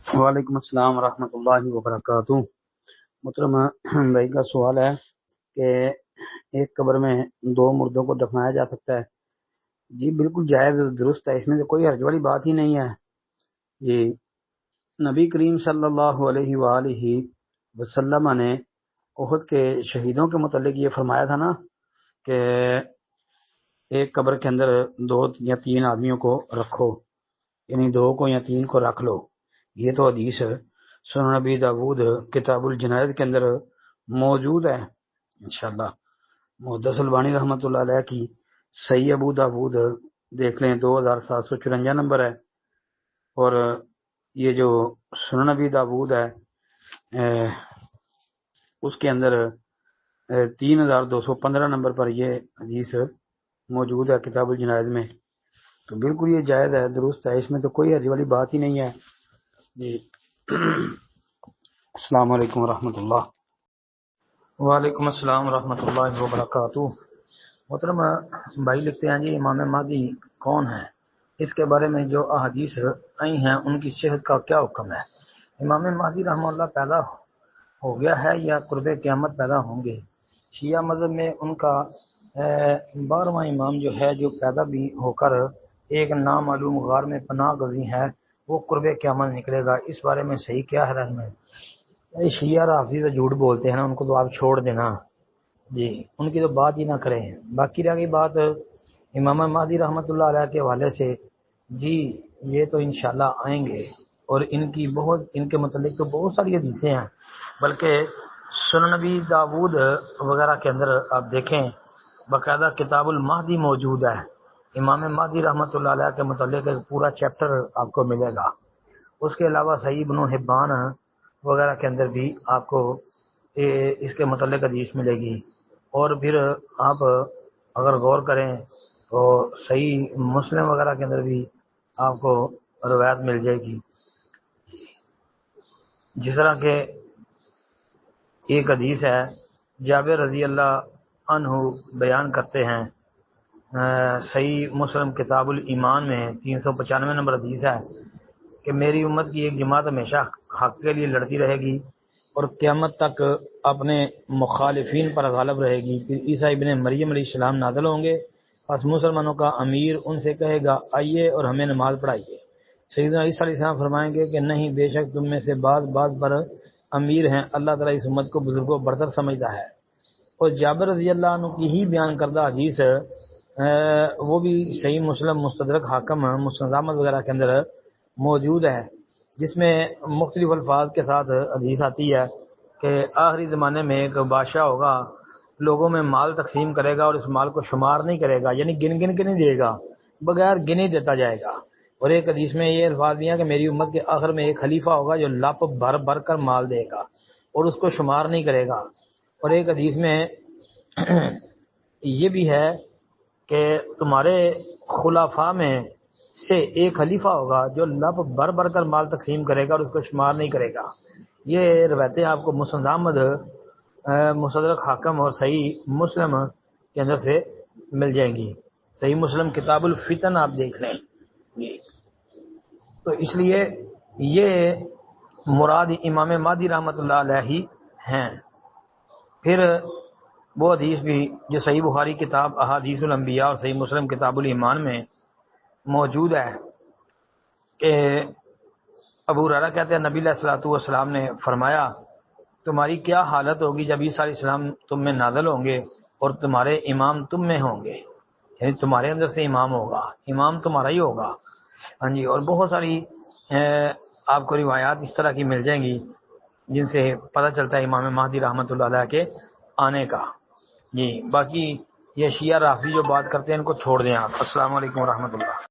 وعلیکم السلام ورحمۃ اللہ وبرکاتہ۔ محترم بھائی کا سوال ہے کہ ایک قبر میں دو مردوں کو دفنایا جا سکتا ہے؟ جی بالکل جائز درست ہے، اس میں تو کوئی حرج والی بات ہی نہیں ہے۔ جی نبی کریم صلی اللہ علیہ وآلہ وسلم نے احد کے شہیدوں کے متعلق یہ فرمایا تھا نا کہ ایک قبر کے اندر دو یا تین آدمیوں کو رکھو، یعنی دو کو یا تین کو رکھ لو۔ یہ تو حدیث سنن نبی داود کتاب الجنائز کے اندر موجود ہے۔ انشاءاللہ محدث البانی رحمۃ اللہ علیہ کی صحیح ابو داود دیکھ لیں، 2754 نمبر ہے، اور یہ جو سنن نبی داود ہے اس کے اندر 3215 نمبر پر یہ حدیث موجود ہے کتاب الجنائز میں۔ تو بالکل یہ جائز ہے، درست ہے، اس میں تو کوئی حرج والی بات ہی نہیں ہے۔ جی السلام علیکم ورحمۃ اللہ۔ وعلیکم السلام ورحمۃ اللہ وبرکاتہ۔ محترم بھائی لکھتے ہیں، جی امام مہدی کون ہے؟ اس کے بارے میں جو احادیث آئی ہیں ان کی صحت کا کیا حکم ہے؟ امام مہدی رحمہ اللہ پیدا ہو گیا ہے یا قرب قیامت پیدا ہوں گے؟ شیعہ مذہب میں ان کا 12واں امام جو ہے، جو پیدا بھی ہو کر ایک نامعلوم غار میں پناہ گزین ہے، وہ قرب قیامت نکلے گا، اس بارے میں صحیح کیا ہے رہنمائی؟ شیعہ رافضی تو جھوٹ بولتے ہیں نا، ان کو تو آپ چھوڑ دینا، جی ان کی تو بات ہی نہ کریں۔ باقی رہ گئی بات امام مہدی رحمۃ اللہ علیہ کے حوالے سے، جی یہ تو انشاءاللہ آئیں گے، اور ان کے متعلق تو بہت ساری حدیثیں ہیں، بلکہ سنن نبی داود وغیرہ کے اندر آپ دیکھیں باقاعدہ کتاب المہدی موجود ہے، امام مہدی رحمۃ اللہ علیہ کے متعلق ایک پورا چیپٹر آپ کو ملے گا۔ اس کے علاوہ صحیح ابن حبان وغیرہ کے اندر بھی آپ کو اس کے متعلق حدیث ملے گی، اور پھر آپ اگر غور کریں تو صحیح مسلم وغیرہ کے اندر بھی آپ کو روایت مل جائے گی۔ جس طرح کہ ایک حدیث ہے، جابر رضی اللہ عنہ بیان کرتے ہیں، صحیح مسلم کتاب الایمان میں 395 نمبر حدیث ہے کہ میری امت کی ایک جماعت ہمیشہ حق کے لیے لڑتی رہے گی اور قیامت تک اپنے مخالفین پر غالب رہے گی۔ پھر عیسیٰ ابن مریم علیہ السلام نازل ہوں گے، پس مسلمانوں کا امیر ان سے کہے گا آئیے اور ہمیں نماز پڑھائیے۔ سیدنا عیسیٰ علیہ السلام فرمائیں گے کہ نہیں، بے شک تم میں سے بعض پر امیر ہیں، اللہ تعالیٰ اس امت کو بزرگوں برتر سمجھتا ہے۔ اور جابر رضی اللہ عنہ کی ہی بیان کردہ حدیث وہ بھی صحیح مسلم مستدرک حاکم مسند احمد وغیرہ کے اندر موجود ہے، جس میں مختلف الفاظ کے ساتھ حدیث آتی ہے کہ آخری زمانے میں ایک بادشاہ ہوگا، لوگوں میں مال تقسیم کرے گا اور اس مال کو شمار نہیں کرے گا، یعنی گن کے نہیں دے گا، بغیر گنے دیتا جائے گا۔ اور ایک حدیث میں یہ الفاظ بھی ہیں کہ میری امت کے آخر میں ایک خلیفہ ہوگا جو لپ بھر بھر کر مال دے گا اور اس کو شمار نہیں کرے گا۔ اور ایک حدیث میں یہ بھی ہے کہ تمہارے خلفاء میں سے ایک خلیفہ ہوگا جو لپ بھر بھر کر مال تقسیم کرے گا اور اس کو شمار نہیں کرے گا۔ یہ روایتیں آپ کو مسند احمد مستدرک حاکم اور صحیح مسلم کے اندر سے مل جائیں گی۔ صحیح مسلم کتاب الفتن آپ دیکھ لیں، تو اس لیے یہ مراد امام مہدی رحمۃ اللہ علیہ ہی ہیں۔ پھر وہ حدیث بھی جو صحیح بخاری کتاب احادیث الانبیاء اور صحیح مسلم کتاب الایمان میں موجود ہے کہ ابو ہریرہ کہتے ہیں نبی علیہ الصلوۃ والسلام نے فرمایا تمہاری کیا حالت ہوگی جب عیسیٰ علیہ السلام تم میں نازل ہوں گے اور تمہارے امام تم میں ہوں گے، یعنی تمہارے اندر سے امام ہوگا، امام تمہارا ہی ہوگا۔ ہاں جی، اور بہت ساری آپ کو روایات اس طرح کی مل جائیں گی جن سے پتہ چلتا ہے امام مہدی رحمۃ اللہ علیہ کے آنے کا۔ جی باقی یہ شیعہ رافضی جو بات کرتے ہیں ان کو چھوڑ دیں آپ۔ السلام علیکم ورحمۃ اللہ۔